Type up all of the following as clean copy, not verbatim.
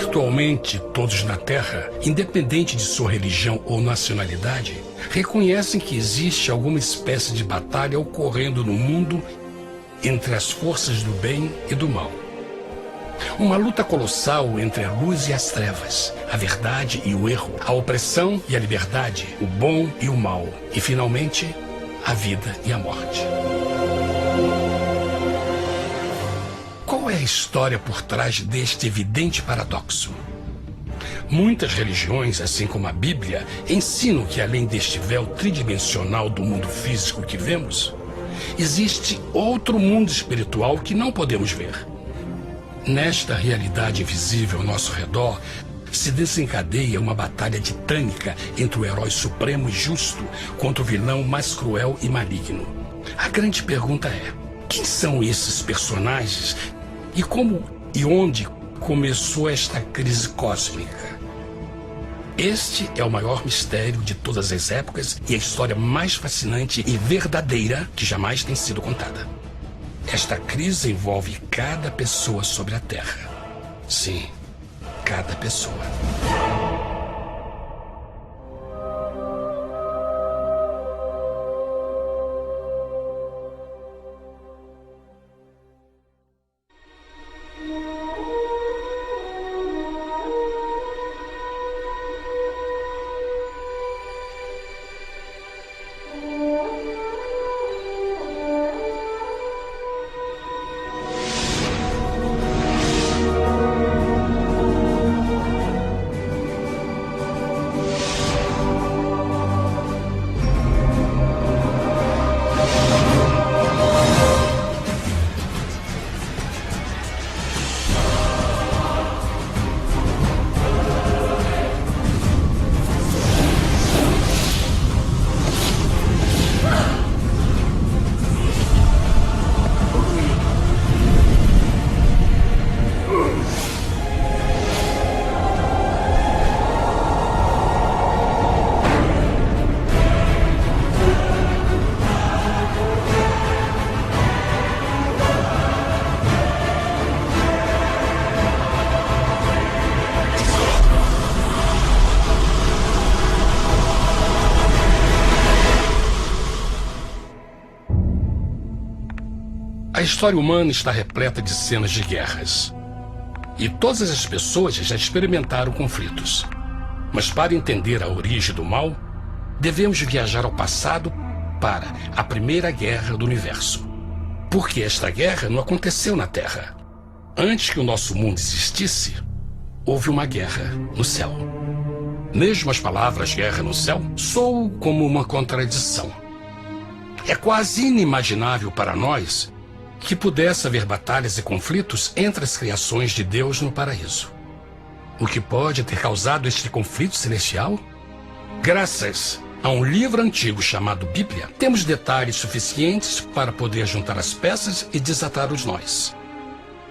Virtualmente todos na Terra, independente de sua religião ou nacionalidade, reconhecem que existe alguma espécie de batalha ocorrendo no mundo entre as forças do bem e do mal. Uma luta colossal entre a luz e as trevas, a verdade e o erro, a opressão e a liberdade, o bom e o mal, e finalmente, a vida e a morte. Qual é a história por trás deste evidente paradoxo? Muitas religiões, assim como a Bíblia, ensinam que além deste véu tridimensional do mundo físico que vemos, existe outro mundo espiritual que não podemos ver. Nesta realidade invisível ao nosso redor, se desencadeia uma batalha titânica entre o herói supremo e justo contra o vilão mais cruel e maligno. A grande pergunta é: quem são esses personagens e como e onde começou esta crise cósmica? Este é o maior mistério de todas as épocas e a história mais fascinante e verdadeira que jamais tem sido contada. Esta crise envolve cada pessoa sobre a Terra. Sim, cada pessoa. A história humana está repleta de cenas de guerras. E todas as pessoas já experimentaram conflitos. Mas para entender a origem do mal, devemos viajar ao passado para a Primeira Guerra do Universo. Porque esta guerra não aconteceu na Terra. Antes que o nosso mundo existisse, houve uma guerra no céu. Mesmo as palavras guerra no céu soam como uma contradição. É quase inimaginável para nós que pudesse haver batalhas e conflitos entre as criações de Deus no paraíso. O que pode ter causado este conflito celestial? Graças a um livro antigo chamado Bíblia, temos detalhes suficientes para poder juntar as peças e desatar os nós.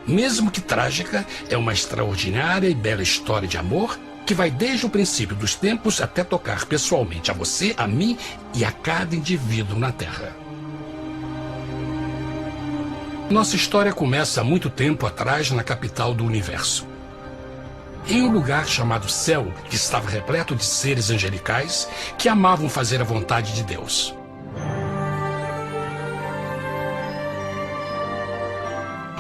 Mesmo que trágica, é uma extraordinária e bela história de amor que vai desde o princípio dos tempos até tocar pessoalmente a você, a mim e a cada indivíduo na Terra. Nossa história começa há muito tempo atrás na capital do universo. Em um lugar chamado Céu, que estava repleto de seres angelicais que amavam fazer a vontade de Deus.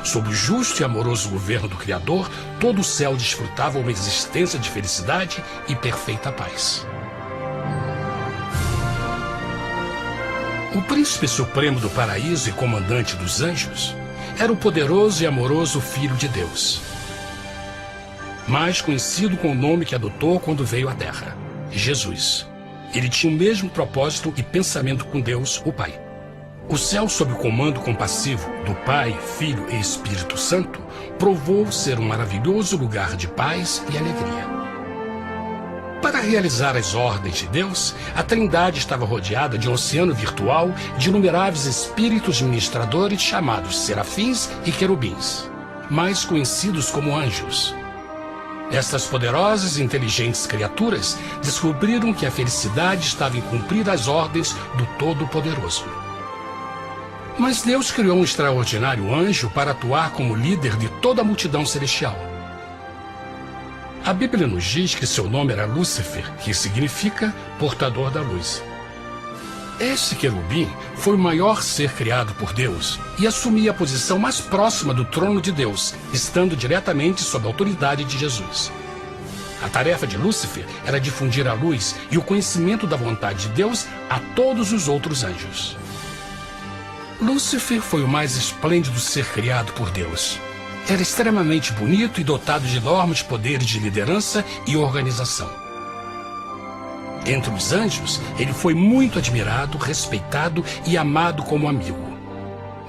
Sob o justo e amoroso governo do Criador, todo o céu desfrutava uma existência de felicidade e perfeita paz. O príncipe supremo do paraíso e comandante dos anjos era o poderoso e amoroso Filho de Deus, mais conhecido com o nome que adotou quando veio à Terra, Jesus. Ele tinha o mesmo propósito e pensamento com Deus, o Pai. O céu, sob o comando compassivo do Pai, Filho e Espírito Santo, provou ser um maravilhoso lugar de paz e alegria. Para realizar as ordens de Deus, a Trindade estava rodeada de um oceano virtual de inumeráveis espíritos ministradores chamados serafins e querubins, mais conhecidos como anjos. Estas poderosas e inteligentes criaturas descobriram que a felicidade estava em cumprir as ordens do Todo-Poderoso. Mas Deus criou um extraordinário anjo para atuar como líder de toda a multidão celestial. A Bíblia nos diz que seu nome era Lúcifer, que significa portador da luz. Este querubim foi o maior ser criado por Deus e assumia a posição mais próxima do trono de Deus, estando diretamente sob a autoridade de Jesus. A tarefa de Lúcifer era difundir a luz e o conhecimento da vontade de Deus a todos os outros anjos. Lúcifer foi o mais esplêndido ser criado por Deus. Era extremamente bonito e dotado de enormes poderes de liderança e organização. Entre os anjos, ele foi muito admirado, respeitado e amado como amigo.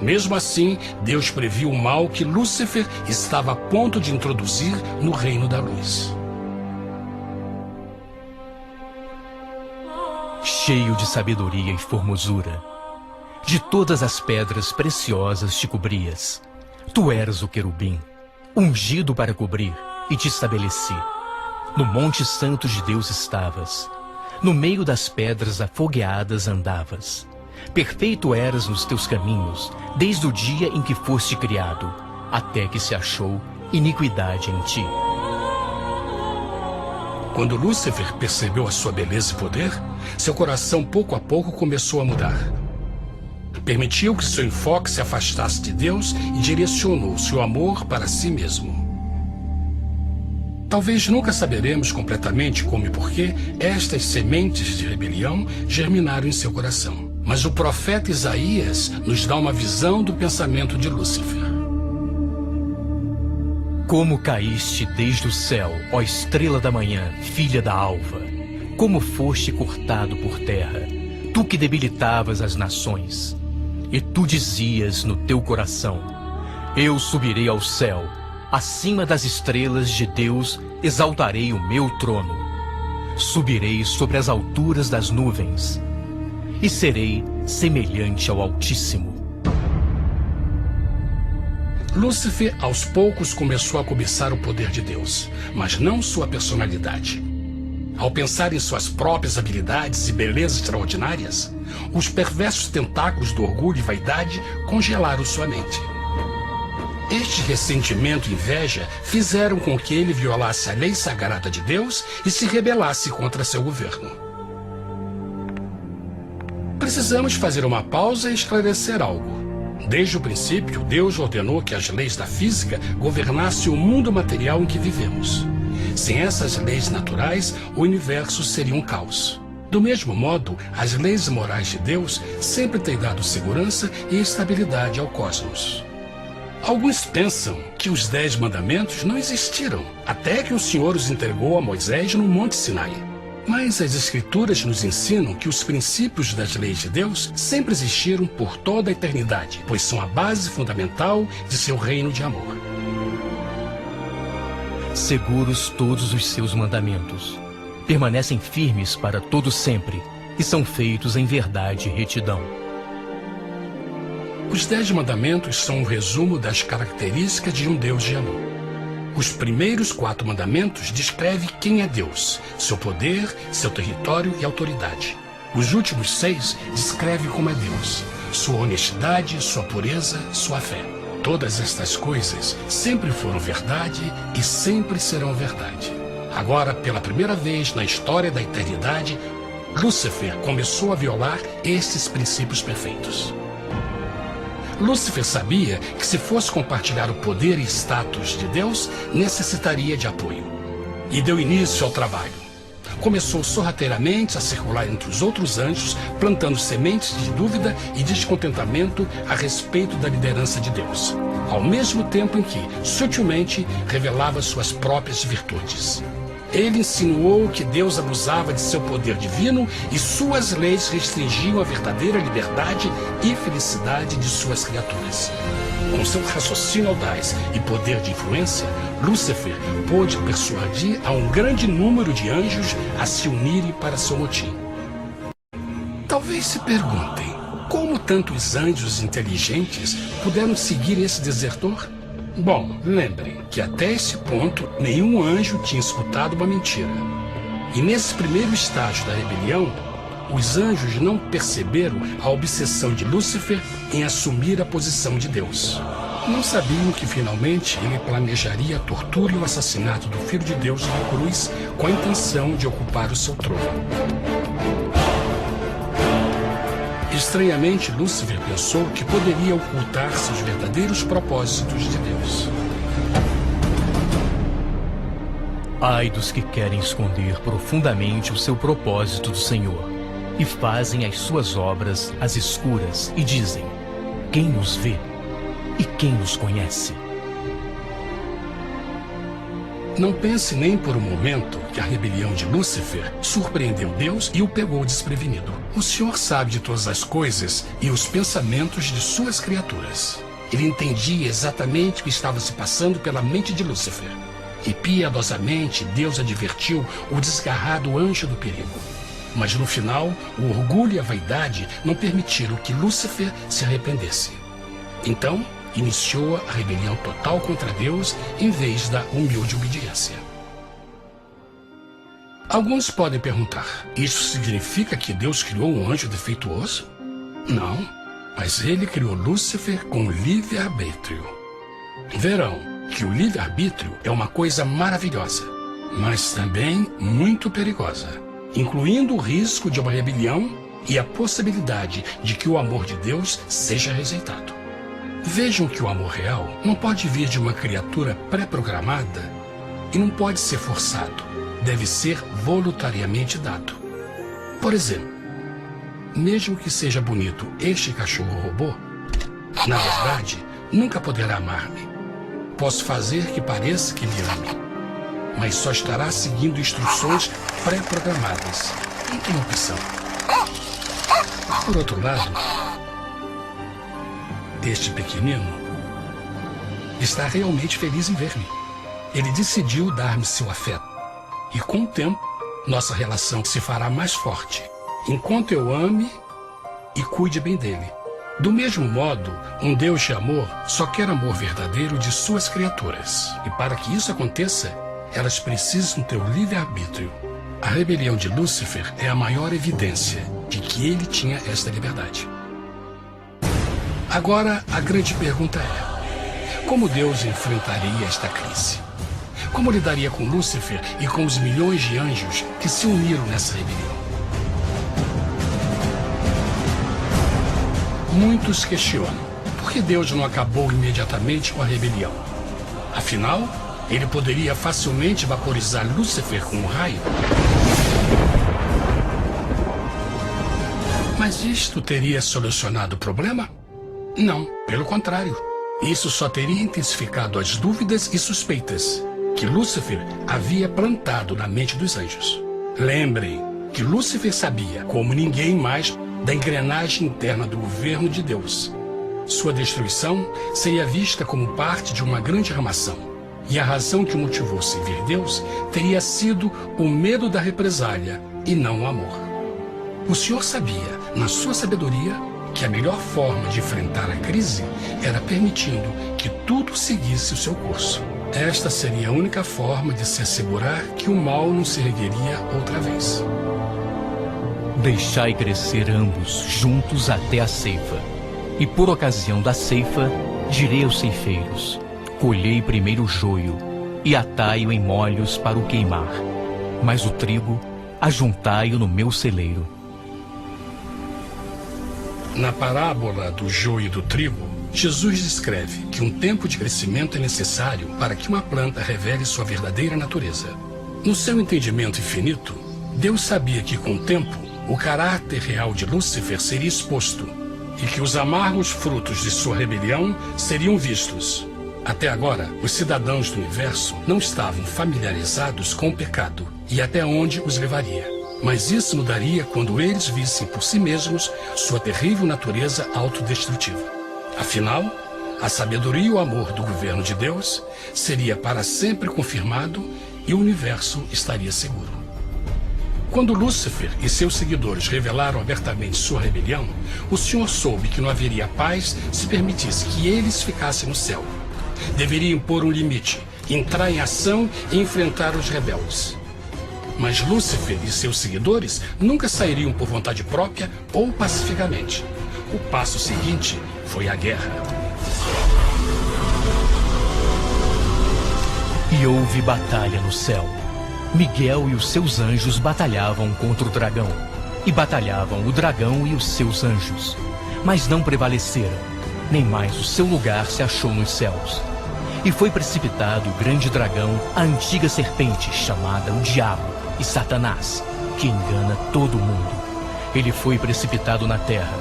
Mesmo assim, Deus previu o mal que Lúcifer estava a ponto de introduzir no reino da luz. Cheio de sabedoria e formosura, de todas as pedras preciosas te cobrias. Tu eras o querubim, ungido para cobrir, e te estabeleci. No monte santo de Deus estavas. No meio das pedras afogueadas andavas. Perfeito eras nos teus caminhos, desde o dia em que foste criado, até que se achou iniquidade em ti. Quando Lúcifer percebeu a sua beleza e poder, seu coração pouco a pouco começou a mudar. Permitiu que seu enfoque se afastasse de Deus e direcionou seu amor para si mesmo. Talvez nunca saberemos completamente como e por que estas sementes de rebelião germinaram em seu coração. Mas o profeta Isaías nos dá uma visão do pensamento de Lúcifer. Como caíste desde o céu, ó estrela da manhã, filha da alva! Como foste cortado por terra, tu que debilitavas as nações! E tu dizias no teu coração: eu subirei ao céu, acima das estrelas de Deus exaltarei o meu trono. Subirei sobre as alturas das nuvens, e serei semelhante ao Altíssimo. Lúcifer, aos poucos, começou a cobiçar o poder de Deus, mas não sua personalidade. Ao pensar em suas próprias habilidades e belezas extraordinárias, os perversos tentáculos do orgulho e vaidade congelaram sua mente. Este ressentimento e inveja fizeram com que ele violasse a lei sagrada de Deus e se rebelasse contra seu governo. Precisamos fazer uma pausa e esclarecer algo. Desde o princípio, Deus ordenou que as leis da física governassem o mundo material em que vivemos. Sem essas leis naturais, o universo seria um caos. Do mesmo modo, as leis morais de Deus sempre têm dado segurança e estabilidade ao cosmos. Alguns pensam que os 10 mandamentos não existiram, até que o Senhor os entregou a Moisés no Monte Sinai. Mas as Escrituras nos ensinam que os princípios das leis de Deus sempre existiram por toda a eternidade, pois são a base fundamental de seu reino de amor. Seguros todos os seus mandamentos, permanecem firmes para todo sempre e são feitos em verdade e retidão. Os 10 mandamentos são um resumo das características de um Deus de amor. Os primeiros 4 mandamentos descrevem quem é Deus, seu poder, seu território e autoridade. Os últimos 6 descrevem como é Deus, sua honestidade, sua pureza, sua fé. Todas estas coisas sempre foram verdade e sempre serão verdade. Agora, pela primeira vez na história da eternidade, Lúcifer começou a violar estes princípios perfeitos. Lúcifer sabia que se fosse compartilhar o poder e status de Deus, necessitaria de apoio. E deu início ao trabalho. Começou sorrateiramente a circular entre os outros anjos, plantando sementes de dúvida e descontentamento a respeito da liderança de Deus, ao mesmo tempo em que, sutilmente, revelava suas próprias virtudes. Ele insinuou que Deus abusava de seu poder divino e suas leis restringiam a verdadeira liberdade e felicidade de suas criaturas. Com seu raciocínio audaz e poder de influência, Lúcifer pôde persuadir a um grande número de anjos a se unirem para seu motim. Talvez se perguntem, como tantos anjos inteligentes puderam seguir esse desertor? Bom, lembrem que até esse ponto nenhum anjo tinha escutado uma mentira. E nesse primeiro estágio da rebelião, os anjos não perceberam a obsessão de Lúcifer em assumir a posição de Deus. Não sabiam que finalmente ele planejaria a tortura e o assassinato do Filho de Deus na cruz com a intenção de ocupar o seu trono. Estranhamente, Lúcifer pensou que poderia ocultar seus verdadeiros propósitos de Deus. Ai dos que querem esconder profundamente o seu propósito do Senhor e fazem as suas obras às escuras e dizem: quem nos vê e quem nos conhece? Não pense nem por um momento que a rebelião de Lúcifer surpreendeu Deus e o pegou desprevenido. O Senhor sabe de todas as coisas e os pensamentos de suas criaturas. Ele entendia exatamente o que estava se passando pela mente de Lúcifer. E piedosamente Deus advertiu o desgarrado anjo do perigo. Mas no final, o orgulho e a vaidade não permitiram que Lúcifer se arrependesse. Então, iniciou a rebelião total contra Deus em vez da humilde obediência. Alguns podem perguntar: isso significa que Deus criou um anjo defeituoso? Não, mas ele criou Lúcifer com livre-arbítrio. Verão que o livre-arbítrio é uma coisa maravilhosa, mas também muito perigosa, incluindo o risco de uma rebelião e a possibilidade de que o amor de Deus seja rejeitado. Vejam que o amor real não pode vir de uma criatura pré-programada e não pode ser forçado, deve ser voluntariamente dado. Por exemplo, mesmo que seja bonito este cachorro robô, na verdade, nunca poderá amar-me. Posso fazer que pareça que me ame, mas só estará seguindo instruções pré-programadas. Não tem opção. Por outro lado, este pequenino está realmente feliz em ver-me. Ele decidiu dar-me seu afeto. E com o tempo, nossa relação se fará mais forte, enquanto eu ame e cuide bem dele. Do mesmo modo, um Deus de amor só quer amor verdadeiro de suas criaturas. E para que isso aconteça, elas precisam ter o livre-arbítrio. A rebelião de Lúcifer é a maior evidência de que ele tinha esta liberdade. Agora, a grande pergunta é: como Deus enfrentaria esta crise? Como lidaria com Lúcifer e com os milhões de anjos que se uniram nessa rebelião? Muitos questionam: por que Deus não acabou imediatamente com a rebelião? Afinal, ele poderia facilmente vaporizar Lúcifer com um raio. Mas isto teria solucionado o problema? Não, pelo contrário. Isso só teria intensificado as dúvidas e suspeitas que Lúcifer havia plantado na mente dos anjos. Lembrem que Lúcifer sabia, como ninguém mais, da engrenagem interna do governo de Deus. Sua destruição seria vista como parte de uma grande armação, e a razão que o motivou a servir Deus teria sido o medo da represália e não o amor. O Senhor sabia, na sua sabedoria, que a melhor forma de enfrentar a crise era permitindo que tudo seguisse o seu curso. Esta seria a única forma de se assegurar que o mal não se ergueria outra vez. Deixai crescer ambos juntos até a ceifa. E por ocasião da ceifa, direi aos ceifeiros: colhei primeiro o joio e atai-o em molhos para o queimar, mas o trigo ajuntai-o no meu celeiro. Na parábola do joio e do trigo, Jesus descreve que um tempo de crescimento é necessário para que uma planta revele sua verdadeira natureza. No seu entendimento infinito, Deus sabia que com o tempo o caráter real de Lúcifer seria exposto e que os amargos frutos de sua rebelião seriam vistos. Até agora, os cidadãos do universo não estavam familiarizados com o pecado e até onde os levaria. Mas isso mudaria quando eles vissem por si mesmos sua terrível natureza autodestrutiva. Afinal, a sabedoria e o amor do governo de Deus seria para sempre confirmado e o universo estaria seguro. Quando Lúcifer e seus seguidores revelaram abertamente sua rebelião, o Senhor soube que não haveria paz se permitisse que eles ficassem no céu. Deveria impor um limite, entrar em ação e enfrentar os rebeldes. Mas Lúcifer e seus seguidores nunca sairiam por vontade própria ou pacificamente. O passo seguinte foi a guerra. E houve batalha no céu. Miguel e os seus anjos batalhavam contra o dragão. E batalhavam o dragão e os seus anjos. Mas não prevaleceram, nem mais o seu lugar se achou nos céus. E foi precipitado o grande dragão, a antiga serpente, chamada o Diabo e Satanás, que engana todo mundo. Ele foi precipitado na terra,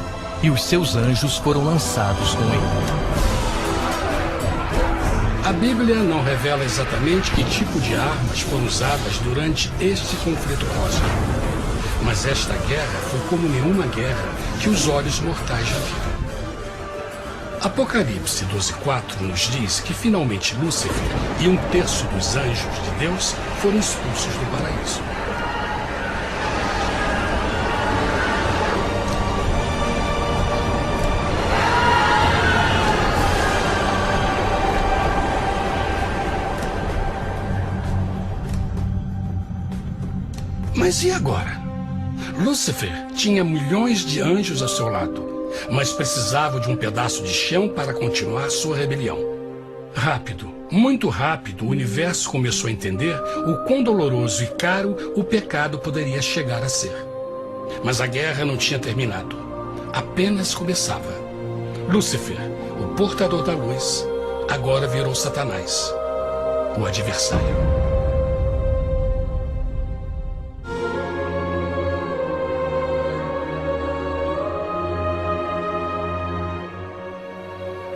e os seus anjos foram lançados com ele. A Bíblia não revela exatamente que tipo de armas foram usadas durante este conflito cósmico. Mas esta guerra foi como nenhuma guerra que os olhos mortais já viram. Apocalipse 12:4 nos diz que finalmente Lúcifer e 1/3 dos anjos de Deus foram expulsos do paraíso. Mas e agora? Lúcifer tinha milhões de anjos ao seu lado, mas precisava de um pedaço de chão para continuar sua rebelião. Rápido, muito rápido, o universo começou a entender o quão doloroso e caro o pecado poderia chegar a ser. Mas a guerra não tinha terminado. Apenas começava. Lúcifer, o portador da luz, agora virou Satanás, o adversário.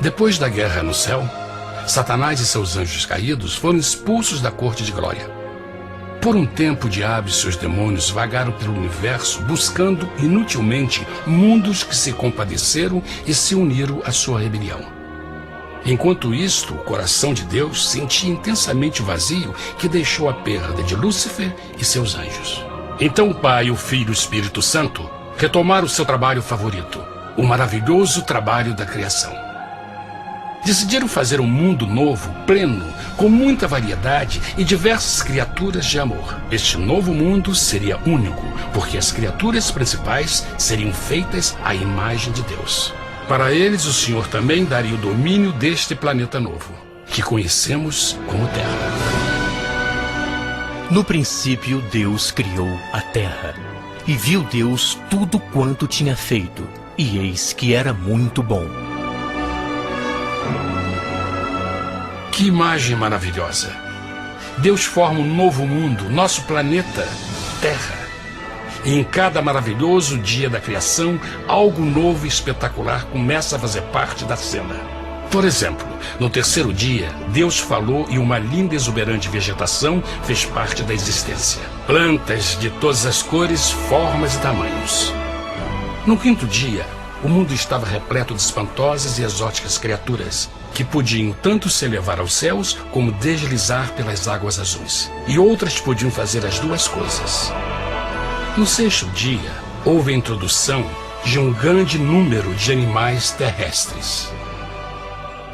Depois da guerra no céu, Satanás e seus anjos caídos foram expulsos da corte de glória. Por um tempo, o diabo e seus demônios vagaram pelo universo buscando inutilmente mundos que se compadeceram e se uniram à sua rebelião. Enquanto isto, o coração de Deus sentia intensamente o vazio que deixou a perda de Lúcifer e seus anjos. Então o Pai, o Filho e o Espírito Santo retomaram o seu trabalho favorito, o maravilhoso trabalho da criação. Decidiram fazer um mundo novo, pleno, com muita variedade e diversas criaturas de amor. Este novo mundo seria único, porque as criaturas principais seriam feitas à imagem de Deus. Para eles, o Senhor também daria o domínio deste planeta novo, que conhecemos como Terra. No princípio, Deus criou a terra. E viu Deus tudo quanto tinha feito, e eis que era muito bom. Que imagem maravilhosa! Deus forma um novo mundo, nosso planeta, Terra. E em cada maravilhoso dia da criação, algo novo e espetacular começa a fazer parte da cena. Por exemplo, no terceiro dia, Deus falou e uma linda e exuberante vegetação fez parte da existência. Plantas de todas as cores, formas e tamanhos. No quinto dia, o mundo estava repleto de espantosas e exóticas criaturas, que podiam tanto se elevar aos céus como deslizar pelas águas azuis. E outras podiam fazer as duas coisas. No sexto dia, houve a introdução de um grande número de animais terrestres.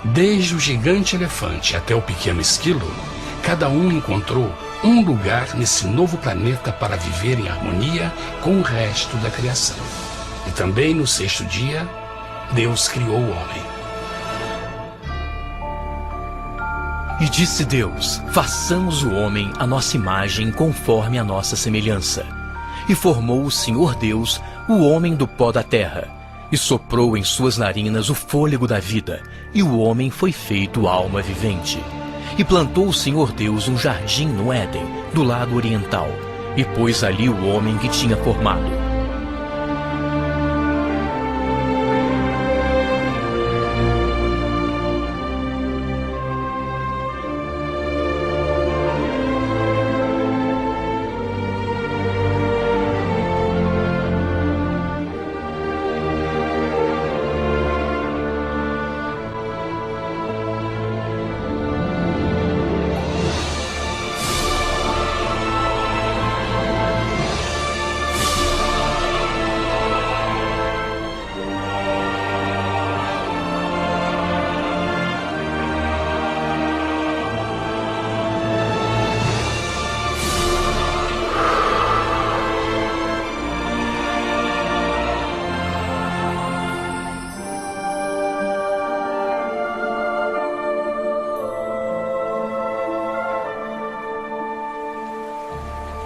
Desde o gigante elefante até o pequeno esquilo, cada um encontrou um lugar nesse novo planeta para viver em harmonia com o resto da criação. E também no sexto dia, Deus criou o homem. E disse Deus: façamos o homem à nossa imagem, conforme a nossa semelhança. E formou o Senhor Deus o homem do pó da terra, e soprou em suas narinas o fôlego da vida, e o homem foi feito alma vivente. E plantou o Senhor Deus um jardim no Éden, do lado oriental, e pôs ali o homem que tinha formado.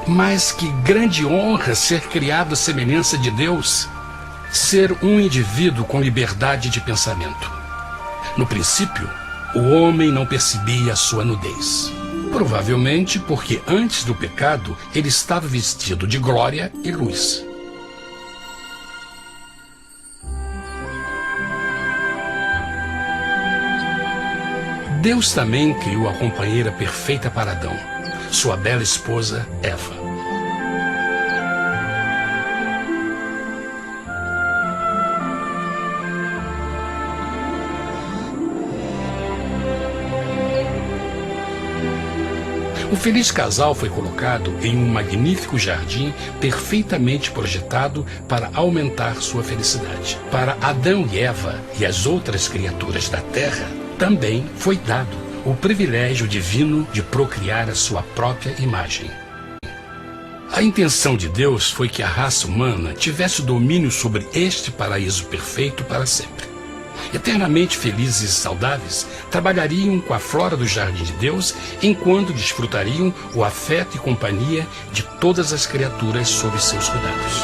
Mas que grande honra ser criado à semelhança de Deus, ser um indivíduo com liberdade de pensamento. No princípio, o homem não percebia a sua nudez. Provavelmente porque antes do pecado ele estava vestido de glória e luz. Deus também criou a companheira perfeita para Adão, sua bela esposa Eva. O feliz casal foi colocado em um magnífico jardim perfeitamente projetado para aumentar sua felicidade. Para Adão e Eva e as outras criaturas da terra, também foi dado o privilégio divino de procriar a sua própria imagem. A intenção de Deus foi que a raça humana tivesse domínio sobre este paraíso perfeito para sempre. Eternamente felizes e saudáveis, trabalhariam com a flora do jardim de Deus, enquanto desfrutariam o afeto e companhia de todas as criaturas sob seus cuidados.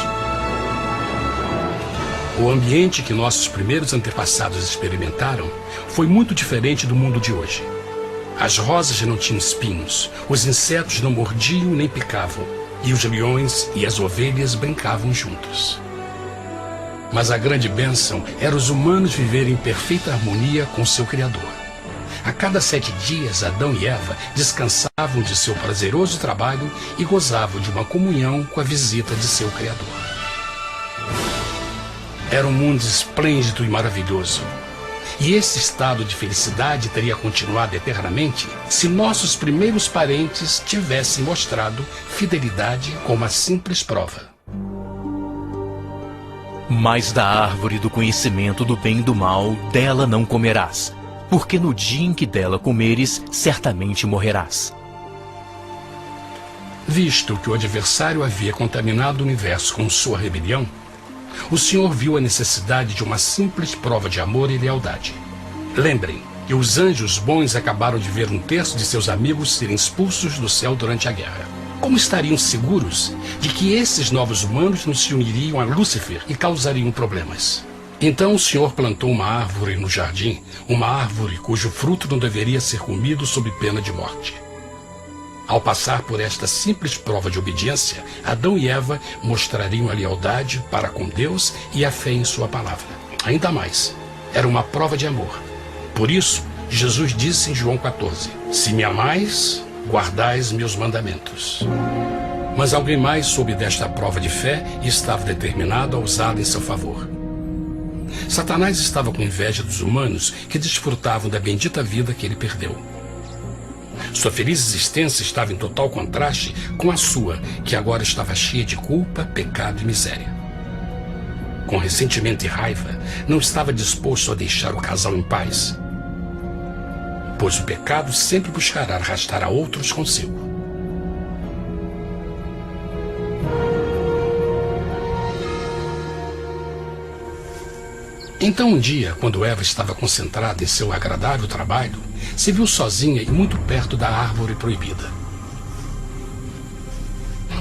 O ambiente que nossos primeiros antepassados experimentaram foi muito diferente do mundo de hoje. As rosas não tinham espinhos, os insetos não mordiam nem picavam, e os leões e as ovelhas brincavam juntos. Mas a grande bênção era os humanos viverem em perfeita harmonia com seu Criador. A cada 7 dias, Adão e Eva descansavam de seu prazeroso trabalho e gozavam de uma comunhão com a visita de seu Criador. Era um mundo esplêndido e maravilhoso. E esse estado de felicidade teria continuado eternamente se nossos primeiros parentes tivessem mostrado fidelidade com uma simples prova. Mas da árvore do conhecimento do bem e do mal, dela não comerás, porque no dia em que dela comeres, certamente morrerás. Visto que o adversário havia contaminado o universo com sua rebelião, o Senhor viu a necessidade de uma simples prova de amor e lealdade. Lembrem que os anjos bons acabaram de ver 1/3 de seus amigos serem expulsos do céu durante a guerra. Como estariam seguros de que esses novos humanos não se uniriam a Lúcifer e causariam problemas? Então o Senhor plantou uma árvore no jardim, uma árvore cujo fruto não deveria ser comido sob pena de morte. Ao passar por esta simples prova de obediência, Adão e Eva mostrariam a lealdade para com Deus e a fé em sua palavra. Ainda mais, era uma prova de amor. Por isso, Jesus disse em João 14, se me amais, guardais meus mandamentos. Mas alguém mais soube desta prova de fé e estava determinado a usá-la em seu favor. Satanás estava com inveja dos humanos que desfrutavam da bendita vida que ele perdeu. Sua feliz existência estava em total contraste com a sua, que agora estava cheia de culpa, pecado e miséria. Com ressentimento e raiva, não estava disposto a deixar o casal em paz, pois o pecado sempre buscará arrastar a outros consigo. Então um dia, quando Eva estava concentrada em seu agradável trabalho, se viu sozinha e muito perto da árvore proibida.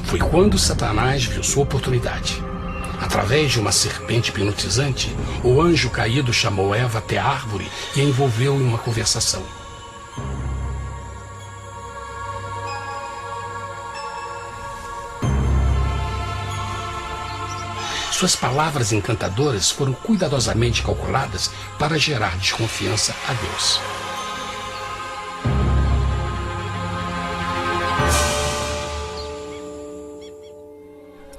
Foi quando Satanás viu sua oportunidade. Através de uma serpente hipnotizante, o anjo caído chamou Eva até a árvore e a envolveu em uma conversação. Suas palavras encantadoras foram cuidadosamente calculadas para gerar desconfiança a Deus.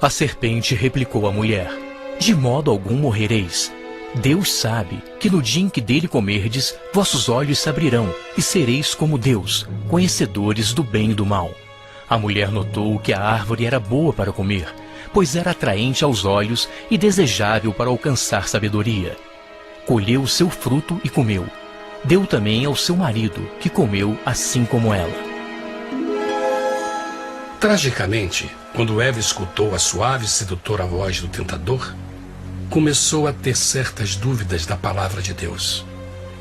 A serpente replicou à mulher, de modo algum morrereis. Deus sabe que no dia em que dele comerdes, vossos olhos se abrirão e sereis como Deus, conhecedores do bem e do mal. A mulher notou que a árvore era boa para comer, pois era atraente aos olhos e desejável para alcançar sabedoria. Colheu o seu fruto e comeu. Deu também ao seu marido, que comeu assim como ela. Tragicamente, quando Eva escutou a suave e sedutora voz do tentador, começou a ter certas dúvidas da palavra de Deus.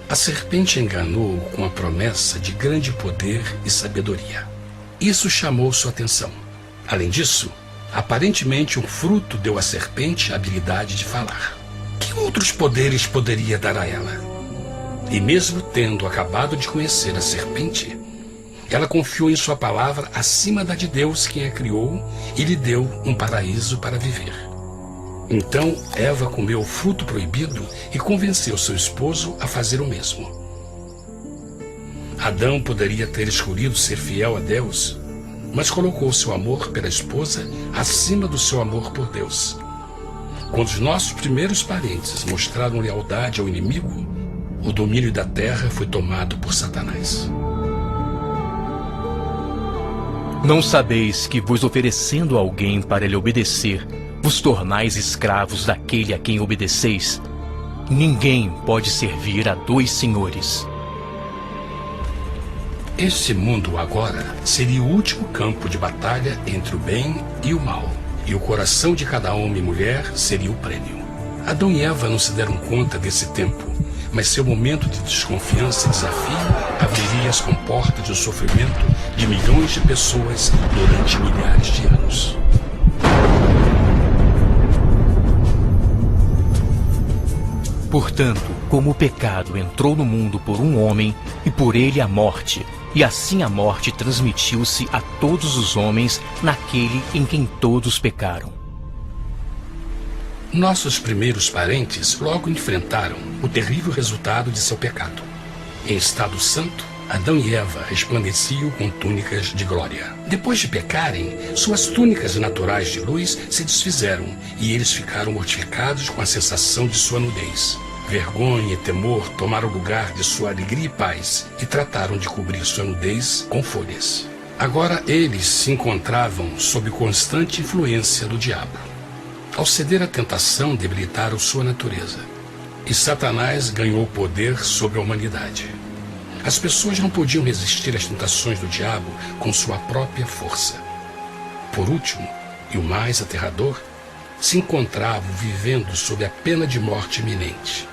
A serpente enganou-o com a promessa de grande poder e sabedoria. Isso chamou sua atenção. Além disso, aparentemente um fruto deu à serpente a habilidade de falar. Que outros poderes poderia dar a ela? E mesmo tendo acabado de conhecer a serpente, ela confiou em sua palavra acima da de Deus, quem a criou, e lhe deu um paraíso para viver. Então Eva comeu o fruto proibido e convenceu seu esposo a fazer o mesmo. Adão poderia ter escolhido ser fiel a Deus, mas colocou seu amor pela esposa acima do seu amor por Deus. Quando os nossos primeiros parentes mostraram lealdade ao inimigo, o domínio da terra foi tomado por Satanás. Não sabeis que, vos oferecendo a alguém para lhe obedecer, vos tornais escravos daquele a quem obedeceis? Ninguém pode servir a dois senhores. Este mundo agora seria o último campo de batalha entre o bem e o mal, e o coração de cada homem e mulher seria o prêmio. Adão e Eva não se deram conta desse tempo, mas seu momento de desconfiança e desafio abriria as comportas do sofrimento de milhões de pessoas durante milhares de anos. Portanto, como o pecado entrou no mundo por um homem, e por ele a morte, e assim a morte transmitiu-se a todos os homens naquele em quem todos pecaram. Nossos primeiros parentes logo enfrentaram o terrível resultado de seu pecado. Em estado santo, Adão e Eva resplandeciam com túnicas de glória. Depois de pecarem, suas túnicas naturais de luz se desfizeram e eles ficaram mortificados com a sensação de sua nudez. Vergonha e temor tomaram lugar de sua alegria e paz e trataram de cobrir sua nudez com folhas. Agora eles se encontravam sob constante influência do diabo. Ao ceder à tentação, debilitaram sua natureza, e Satanás ganhou poder sobre a humanidade. As pessoas não podiam resistir às tentações do diabo com sua própria força. Por último, e o mais aterrador, se encontravam vivendo sob a pena de morte iminente.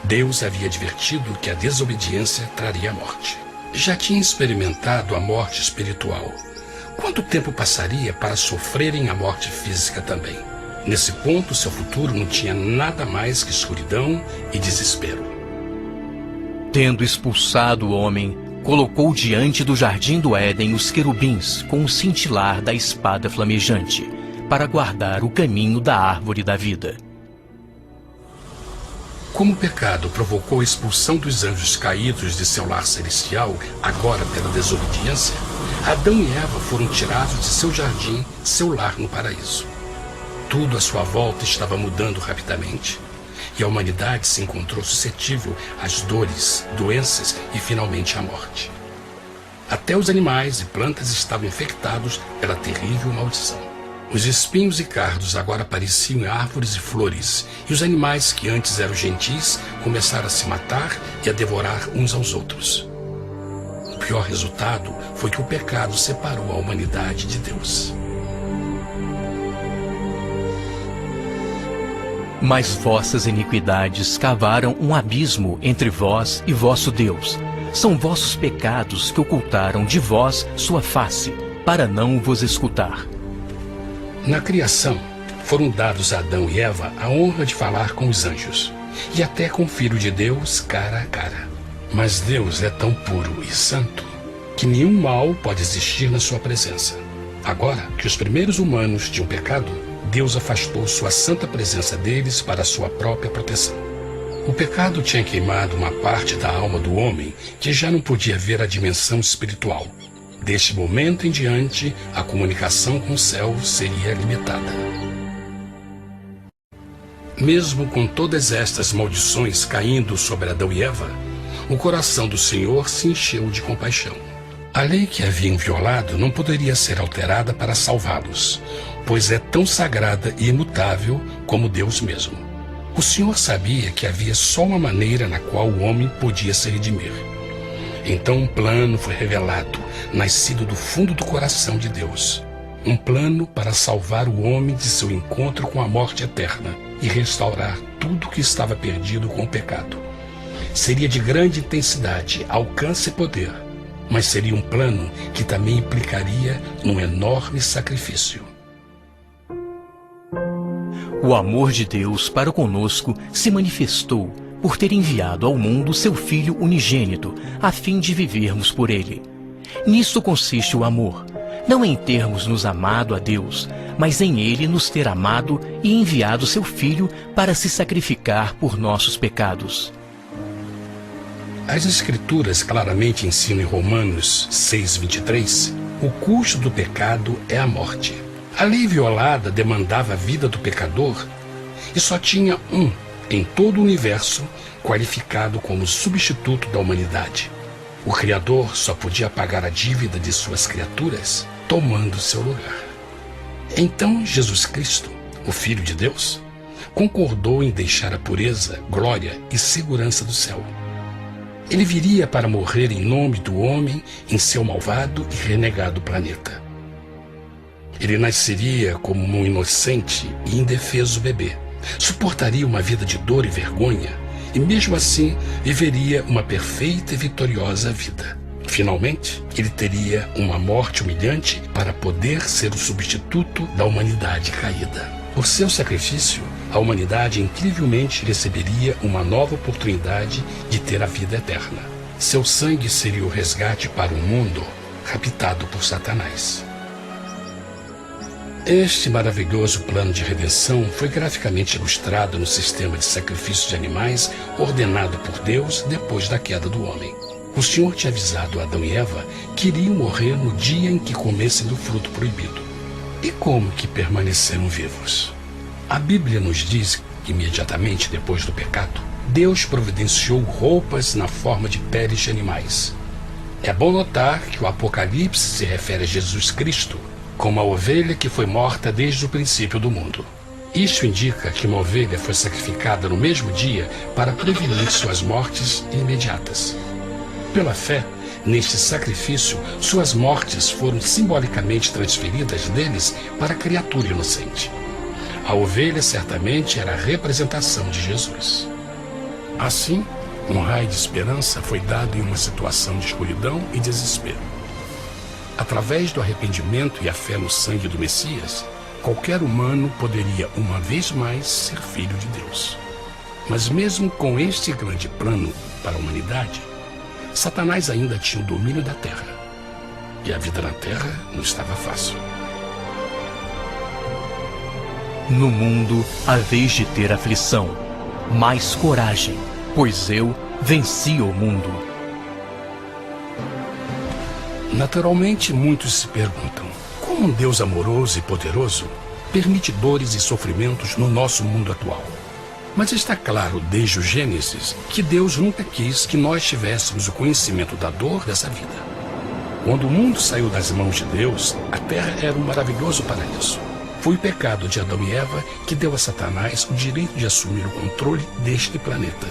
Deus havia advertido que a desobediência traria a morte. Já tinha experimentado a morte espiritual. Quanto tempo passaria para sofrerem a morte física também? Nesse ponto, seu futuro não tinha nada mais que escuridão e desespero. Tendo expulsado o homem, colocou diante do jardim do Éden os querubins com o cintilar da espada flamejante, para guardar o caminho da árvore da vida. Como o pecado provocou a expulsão dos anjos caídos de seu lar celestial, agora pela desobediência, Adão e Eva foram tirados de seu jardim, seu lar no paraíso. Tudo à sua volta estava mudando rapidamente, e a humanidade se encontrou suscetível às dores, doenças e finalmente à morte. Até os animais e plantas estavam infectados pela terrível maldição. Os espinhos e cardos agora pareciam árvores e flores, e os animais que antes eram gentis começaram a se matar e a devorar uns aos outros. O pior resultado foi que o pecado separou a humanidade de Deus. Mas vossas iniquidades cavaram um abismo entre vós e vosso Deus. São vossos pecados que ocultaram de vós sua face, para não vos escutar. Na criação, foram dados a Adão e Eva a honra de falar com os anjos, e até com o Filho de Deus cara a cara. Mas Deus é tão puro e santo que nenhum mal pode existir na sua presença. Agora que os primeiros humanos tinham pecado, Deus afastou sua santa presença deles para a sua própria proteção. O pecado tinha queimado uma parte da alma do homem que já não podia ver a dimensão espiritual. Deste momento em diante, a comunicação com o céu seria limitada. Mesmo com todas estas maldições caindo sobre Adão e Eva, o coração do Senhor se encheu de compaixão. A lei que haviam violado não poderia ser alterada para salvá-los, pois é tão sagrada e imutável como Deus mesmo. O Senhor sabia que havia só uma maneira na qual o homem podia se redimir. Então um plano foi revelado, nascido do fundo do coração de Deus. Um plano para salvar o homem de seu encontro com a morte eterna e restaurar tudo que estava perdido com o pecado. Seria de grande intensidade, alcance e poder, mas seria um plano que também implicaria num enorme sacrifício. O amor de Deus para conosco se manifestou por ter enviado ao mundo seu Filho unigênito, a fim de vivermos por ele. Nisso consiste o amor, não em termos nos amado a Deus, mas em ele nos ter amado e enviado seu Filho para se sacrificar por nossos pecados. As Escrituras claramente ensinam em Romanos 6:23, o custo do pecado é a morte. A lei violada demandava a vida do pecador e só tinha um em todo o universo qualificado como substituto da humanidade. O Criador só podia pagar a dívida de suas criaturas tomando seu lugar. Então Jesus Cristo, o Filho de Deus, concordou em deixar a pureza, glória e segurança do céu. Ele viria para morrer em nome do homem em seu malvado e renegado planeta. Ele nasceria como um inocente e indefeso bebê, suportaria uma vida de dor e vergonha e mesmo assim viveria uma perfeita e vitoriosa vida. Finalmente, ele teria uma morte humilhante para poder ser o substituto da humanidade caída. Por seu sacrifício, a humanidade incrivelmente receberia uma nova oportunidade de ter a vida eterna. Seu sangue seria o resgate para um mundo raptado por Satanás. Este maravilhoso plano de redenção foi graficamente ilustrado no sistema de sacrifício de animais ordenado por Deus depois da queda do homem. O Senhor tinha avisado Adão e Eva que iriam morrer no dia em que comessem do fruto proibido. E como que permaneceram vivos? A Bíblia nos diz que imediatamente depois do pecado, Deus providenciou roupas na forma de peles de animais. É bom notar que o Apocalipse se refere a Jesus Cristo como a ovelha que foi morta desde o princípio do mundo. Isso indica que uma ovelha foi sacrificada no mesmo dia para prevenir suas mortes imediatas. Pela fé, neste sacrifício, suas mortes foram simbolicamente transferidas deles para a criatura inocente. A ovelha certamente era a representação de Jesus. Assim, um raio de esperança foi dado em uma situação de escuridão e desespero. Através do arrependimento e a fé no sangue do Messias, qualquer humano poderia uma vez mais ser filho de Deus. Mas mesmo com este grande plano para a humanidade, Satanás ainda tinha o domínio da terra. E a vida na terra não estava fácil. No mundo haveis de ter aflição, mas coragem, pois eu venci o mundo. Naturalmente, muitos se perguntam, como um Deus amoroso e poderoso permite dores e sofrimentos no nosso mundo atual? Mas está claro desde o Gênesis que Deus nunca quis que nós tivéssemos o conhecimento da dor dessa vida. Quando o mundo saiu das mãos de Deus, a terra era um maravilhoso paraíso. Foi o pecado de Adão e Eva que deu a Satanás o direito de assumir o controle deste planeta.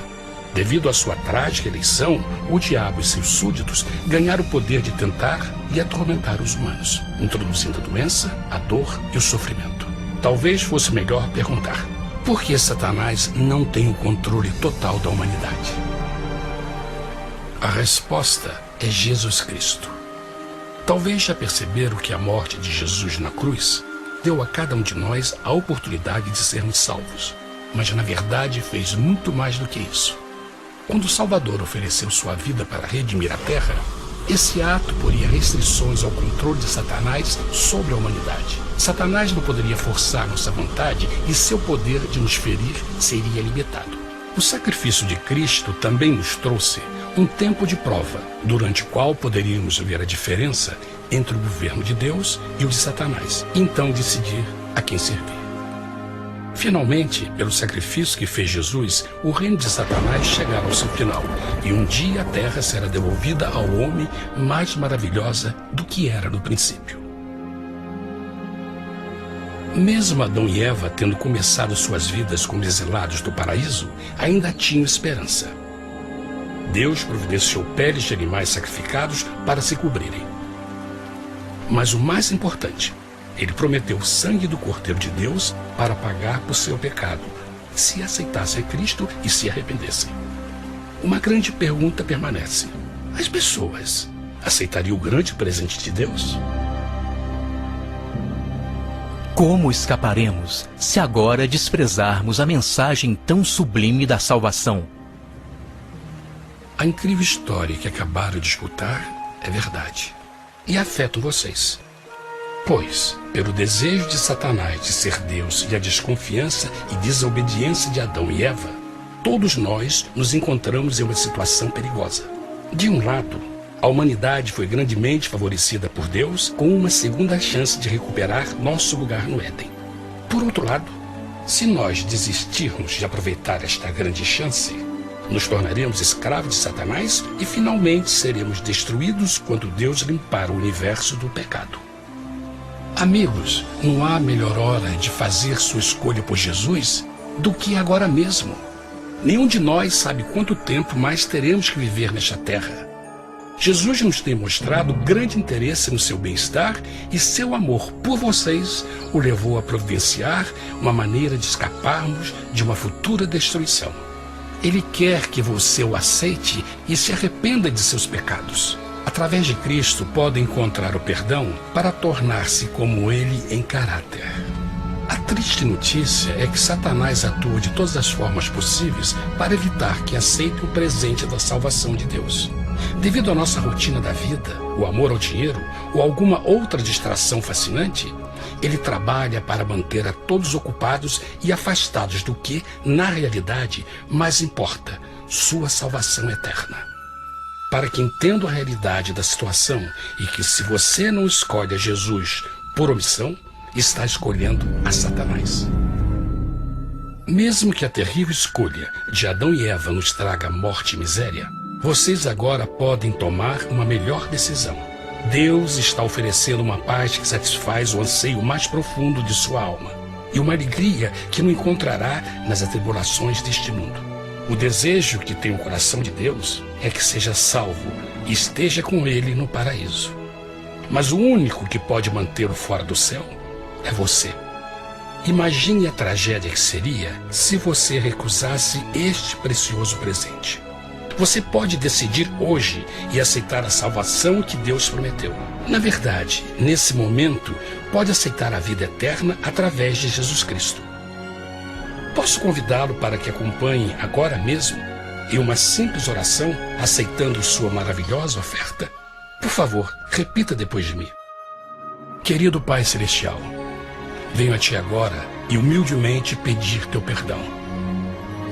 Devido à sua trágica eleição, o diabo e seus súditos ganharam o poder de tentar e atormentar os humanos, introduzindo a doença, a dor e o sofrimento. Talvez fosse melhor perguntar: por que Satanás não tem o controle total da humanidade? A resposta é Jesus Cristo. Talvez já perceberam que a morte de Jesus na cruz deu a cada um de nós a oportunidade de sermos salvos, mas na verdade fez muito mais do que isso. Quando o Salvador ofereceu sua vida para redimir a terra, esse ato poria restrições ao controle de Satanás sobre a humanidade. Satanás não poderia forçar nossa vontade e seu poder de nos ferir seria limitado. O sacrifício de Cristo também nos trouxe um tempo de prova, durante o qual poderíamos ver a diferença entre o governo de Deus e o de Satanás, e então decidir a quem servir. Finalmente, pelo sacrifício que fez Jesus, o reino de Satanás chegará ao seu final, e um dia a terra será devolvida ao homem mais maravilhosa do que era no princípio. Mesmo Adão e Eva tendo começado suas vidas como exilados do paraíso, ainda tinham esperança. Deus providenciou peles de animais sacrificados para se cobrirem. Mas o mais importante, Ele prometeu o sangue do Cordeiro de Deus para pagar por seu pecado, se aceitassem Cristo e se arrependessem. Uma grande pergunta permanece: as aceitaria o grande presente de Deus? Como escaparemos se agora desprezarmos a mensagem tão sublime da salvação? A incrível história que acabaram de escutar é verdade e afeta vocês. Pois, pelo desejo de Satanás de ser Deus e a desconfiança e desobediência de Adão e Eva, todos nós nos encontramos em uma situação perigosa. De um lado, a humanidade foi grandemente favorecida por Deus com uma segunda chance de recuperar nosso lugar no Éden. Por outro lado, se nós desistirmos de aproveitar esta grande chance, nos tornaremos escravos de Satanás e finalmente seremos destruídos quando Deus limpar o universo do pecado. Amigos, não há melhor hora de fazer sua escolha por Jesus do que agora mesmo. Nenhum de nós sabe quanto tempo mais teremos que viver nesta terra. Jesus nos tem mostrado grande interesse no seu bem-estar e seu amor por vocês o levou a providenciar uma maneira de escaparmos de uma futura destruição. Ele quer que você o aceite e se arrependa de seus pecados. Através de Cristo, pode encontrar o perdão para tornar-se como Ele em caráter. A triste notícia é que Satanás atua de todas as formas possíveis para evitar que aceite o presente da salvação de Deus. Devido à nossa rotina da vida, o amor ao dinheiro ou alguma outra distração fascinante, ele trabalha para manter a todos ocupados e afastados do que, na realidade, mais importa, sua salvação eterna. Para que entendam a realidade da situação e que se você não escolhe a Jesus por omissão, está escolhendo a Satanás. Mesmo que a terrível escolha de Adão e Eva nos traga morte e miséria, vocês agora podem tomar uma melhor decisão. Deus está oferecendo uma paz que satisfaz o anseio mais profundo de sua alma e uma alegria que não encontrará nas atribulações deste mundo. O desejo que tem o coração de Deus é que seja salvo e esteja com Ele no paraíso. Mas o único que pode mantê-lo fora do céu é você. Imagine a tragédia que seria se você recusasse este precioso presente. Você pode decidir hoje e aceitar a salvação que Deus prometeu. Na verdade, nesse momento, pode aceitar a vida eterna através de Jesus Cristo. Posso convidá-lo para que acompanhe agora mesmo em uma simples oração, aceitando sua maravilhosa oferta? Por favor, repita depois de mim. Querido Pai Celestial, venho a Ti agora e humildemente pedir Teu perdão.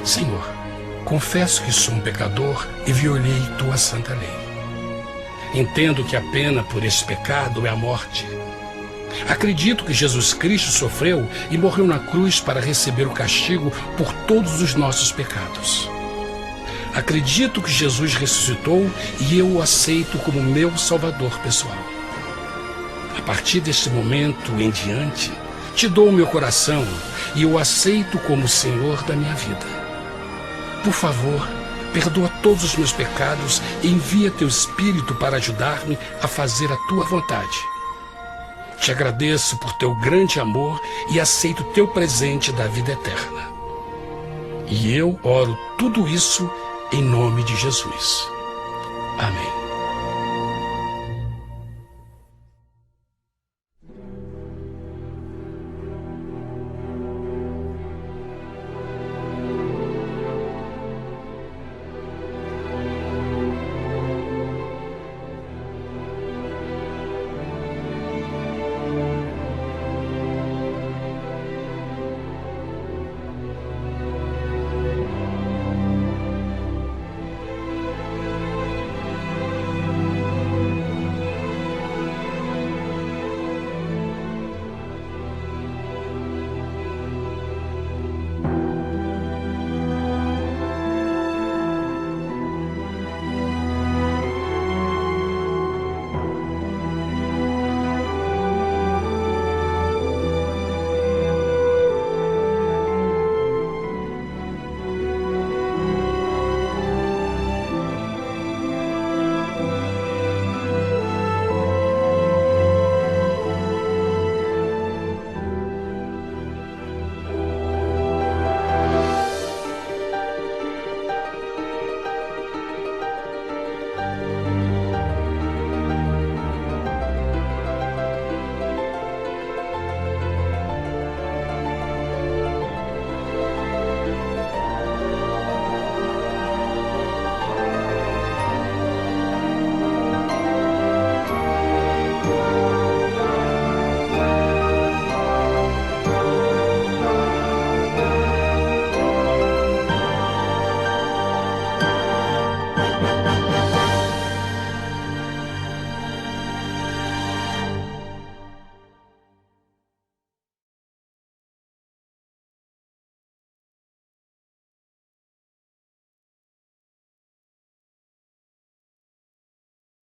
Senhor, confesso que sou um pecador e violei Tua santa lei. Entendo que a pena por esse pecado é a morte. Acredito que Jesus Cristo sofreu e morreu na cruz para receber o castigo por todos os nossos pecados. Acredito que Jesus ressuscitou e eu o aceito como meu Salvador pessoal. A partir deste momento em diante, Te dou o meu coração e eu o aceito como o Senhor da minha vida. Por favor, perdoa todos os meus pecados e envia Teu Espírito para ajudar-me a fazer a Tua vontade. Te agradeço por Teu grande amor e aceito Teu presente da vida eterna. E eu oro tudo isso em nome de Jesus. Amém.